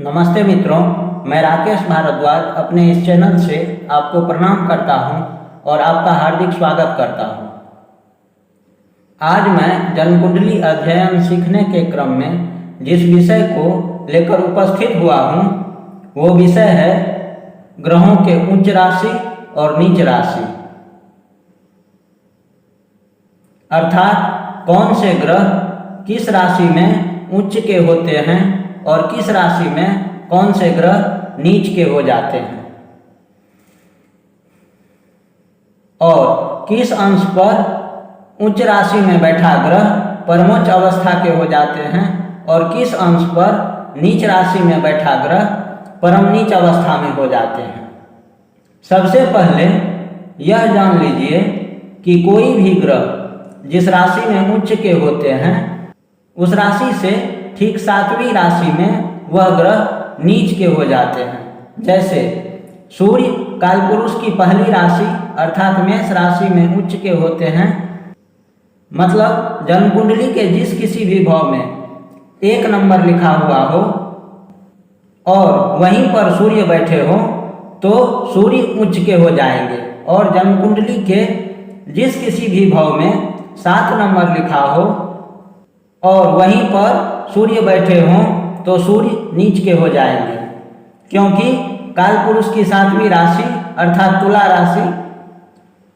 नमस्ते मित्रों, मैं राकेश भारद्वाज अपने इस चैनल से आपको प्रणाम करता हूं और आपका हार्दिक स्वागत करता हूं। आज मैं जन्म कुंडली अध्ययन सीखने के क्रम में जिस विषय को लेकर उपस्थित हुआ हूं, वो विषय है ग्रहों के उच्च राशि और नीच राशि, अर्थात कौन से ग्रह किस राशि में उच्च के होते हैं और किस राशि में कौन से ग्रह नीच के हो जाते हैं, और किस अंश पर उच्च राशि में बैठा ग्रह परमोच्च अवस्था के हो जाते हैं और किस अंश पर नीच राशि में बैठा ग्रह परम नीच अवस्था में हो जाते हैं। सबसे पहले यह जान लीजिए कि कोई भी ग्रह जिस राशि में उच्च के होते हैं, उस राशि से ठीक 7वीं राशि में वह ग्रह नीच के हो जाते हैं। जैसे सूर्य कालपुरुष की पहली राशि अर्थात मेष राशि में उच्च के होते हैं, मतलब जन्म कुंडली के जिस किसी भी भाव में 1 नंबर लिखा हुआ हो और वहीं पर सूर्य बैठे हो तो सूर्य उच्च के हो जाएंगे, और जन्म कुंडली के जिस किसी भी भाव में 7 नंबर लिखा हो और वहीं पर सूर्य बैठे हों तो सूर्य नीच के हो जाएंगे, क्योंकि कालपुरुष की 7वीं राशि अर्थात तुला राशि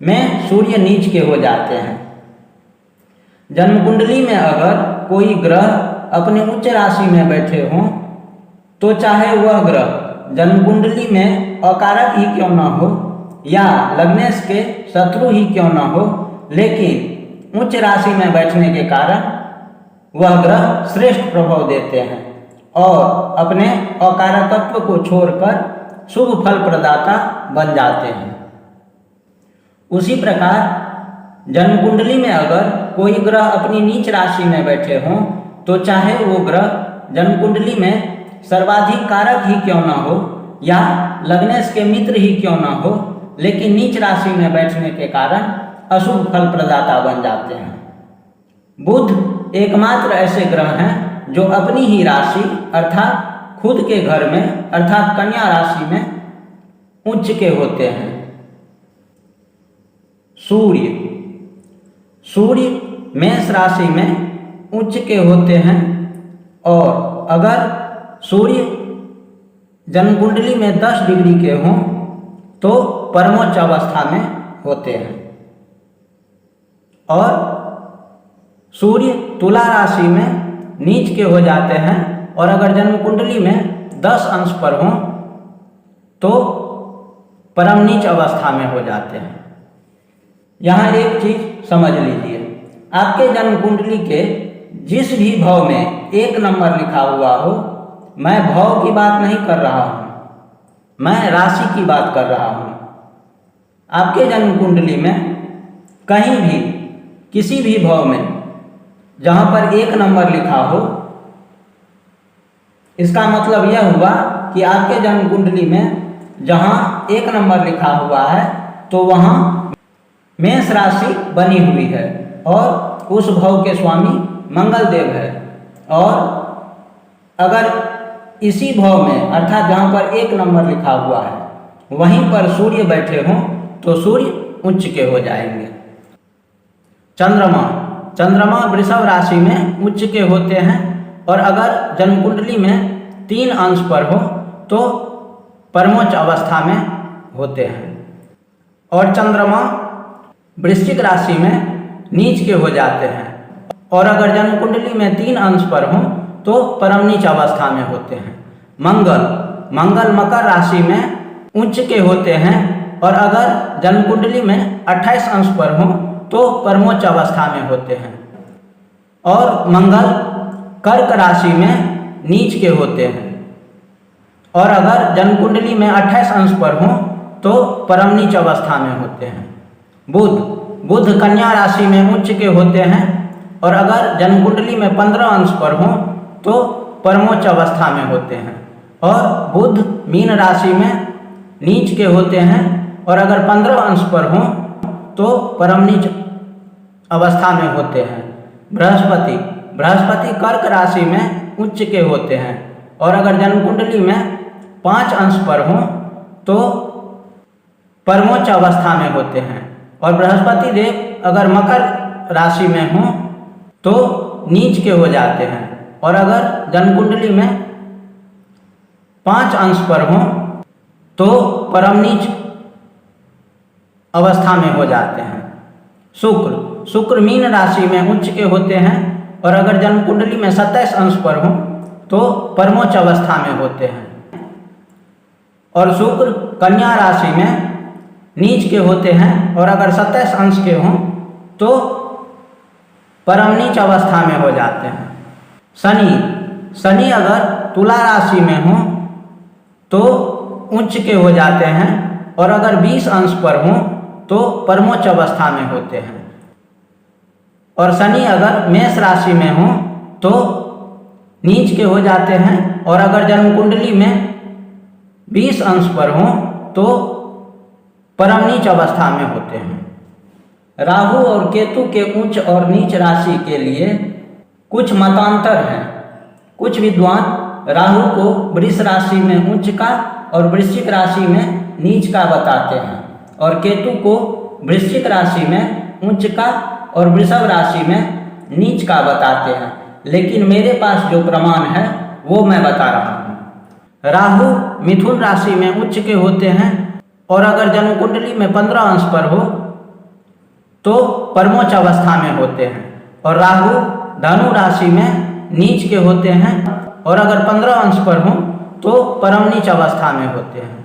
में सूर्य नीच के हो जाते हैं। जन्म कुंडली में अगर कोई ग्रह अपने उच्च राशि में बैठे हों तो चाहे वह ग्रह जन्म कुंडली में अकारक ही क्यों न हो या लग्नेश के शत्रु ही क्यों न हो, लेकिन उच्च राशि में बैठने के कारण वह ग्रह श्रेष्ठ प्रभाव देते हैं और अपने अकारकत्व को छोड़कर शुभ फल प्रदाता बन जाते हैं। उसी प्रकार जन्म कुंडली में अगर कोई ग्रह अपनी नीच राशि में बैठे हों तो चाहे वो ग्रह जन्म कुंडली में सर्वाधिक कारक ही क्यों न हो या लग्नेश के मित्र ही क्यों न हो, लेकिन नीच राशि में बैठने के कारण अशुभ फल प्रदाता बन जाते हैं। बुध एकमात्र ऐसे ग्रह हैं जो अपनी ही राशि अर्थात खुद के घर में अर्थात कन्या राशि में उच्च के होते हैं। सूर्य मेष राशि में उच्च के होते हैं, और अगर सूर्य जन्म कुंडली में 10 डिग्री के हों तो परमोच्च अवस्था में होते हैं, और सूर्य तुला राशि में नीच के हो जाते हैं, और अगर जन्म कुंडली में 10 अंश पर हों तो परम नीच अवस्था में हो जाते हैं। यहाँ एक चीज समझ लीजिए, आपके जन्म कुंडली के जिस भी भाव में 1 नंबर लिखा हुआ हो, मैं भाव की बात नहीं कर रहा हूँ, मैं राशि की बात कर रहा हूँ। आपके जन्म कुंडली में कहीं भी किसी भी भाव में जहाँ पर 1 नंबर लिखा हो, इसका मतलब यह हुआ कि आपके जन्म कुंडली में जहाँ 1 नंबर लिखा हुआ है तो वहाँ मेष राशि बनी हुई है और उस भाव के स्वामी मंगल देव है, और अगर इसी भाव में अर्थात जहाँ पर 1 नंबर लिखा हुआ है वहीं पर सूर्य बैठे हों तो सूर्य उच्च के हो जाएंगे। चंद्रमा वृषभ राशि में उच्च के होते हैं, और अगर जन्म कुंडली में 3 अंश पर हो तो परमोच्च अवस्था में होते हैं, और चंद्रमा वृश्चिक राशि में नीच के हो जाते हैं, और अगर जन्म कुंडली में 3 अंश पर हो तो परम नीच अवस्था में होते हैं। मंगल मकर राशि में उच्च के होते हैं, और अगर जन्म कुंडली में 28 अंश पर हो तो परमोच्च अवस्था में होते हैं, और मंगल कर्क राशि में नीच के होते हैं, और अगर जन्म कुंडली में 28 अंश पर हो तो परम नीच अवस्था में होते हैं। बुध कन्या राशि में उच्च के होते हैं, और अगर जन्म कुंडली में 15 अंश पर हो तो परमोच्च अवस्था में होते हैं, और बुध मीन राशि में नीच के होते हैं, और अगर 15 अंश पर हो तो परम नीच अवस्था में होते हैं। बृहस्पति कर्क राशि में उच्च के होते हैं, और अगर जन्म कुंडली में 5 अंश पर हों तो परमोच्च अवस्था में होते हैं। और बृहस्पति देव अगर मकर राशि में हों तो नीच के हो जाते हैं। और अगर जन्म कुंडली में 5 अंश पर हों तो परम नीच अवस्था में हो जाते हैं। शुक्र मीन राशि में उच्च के होते हैं और अगर जन्म कुंडली में 27 अंश पर हों तो परमोच्च अवस्था में होते हैं। और शुक्र कन्या राशि में नीच के होते हैं और अगर 27 अंश के हों तो परम नीच अवस्था में हो जाते हैं। शनि अगर तुला राशि में हो तो उच्च के हो जाते हैं और अगर 20 अंश पर हों तो परमोच्च अवस्था में होते हैं। और शनि अगर मेष राशि में हो तो नीच के हो जाते हैं और अगर जन्म कुंडली में 20 अंश पर हों तो परम नीच अवस्था में होते हैं। राहु और केतु के उच्च और नीच राशि के लिए कुछ मतांतर हैं। कुछ विद्वान राहु को वृष राशि में उच्च का और वृश्चिक राशि में नीच का बताते हैं और केतु को वृश्चिक राशि में उच्च का और वृषभ राशि में नीच का बताते हैं। लेकिन मेरे पास जो प्रमाण है वो मैं बता रहा हूँ। राहु मिथुन राशि में उच्च के होते हैं और अगर जन्म कुंडली में 15 अंश पर हो तो परमोच्च अवस्था में होते हैं। और राहु धनु राशि में नीच के होते हैं और अगर 15 अंश पर हो तो परम नीच अवस्था में होते हैं।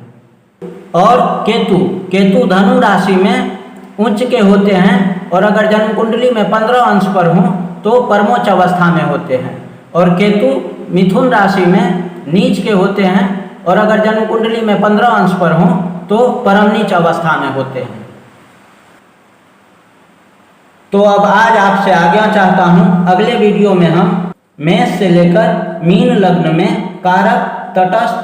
और केतु धनु राशि में उच्च के होते हैं और अगर जन्म कुंडली में 15 अंश पर हो तो परमोच्च अवस्था में होते हैं। और केतु मिथुन राशि में नीच के होते हैं और अगर जन्म कुंडली में 15 अंश पर हो तो परम नीच अवस्था में होते हैं। तो अब आज आपसे आज्ञा चाहता हूँ, अगले वीडियो में हम मेष से लेकर मीन लग्न में कारक, तटस्थ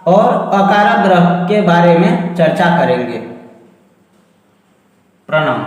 और अकारक ग्रह के बारे में चर्चा करेंगे। प्रणाम।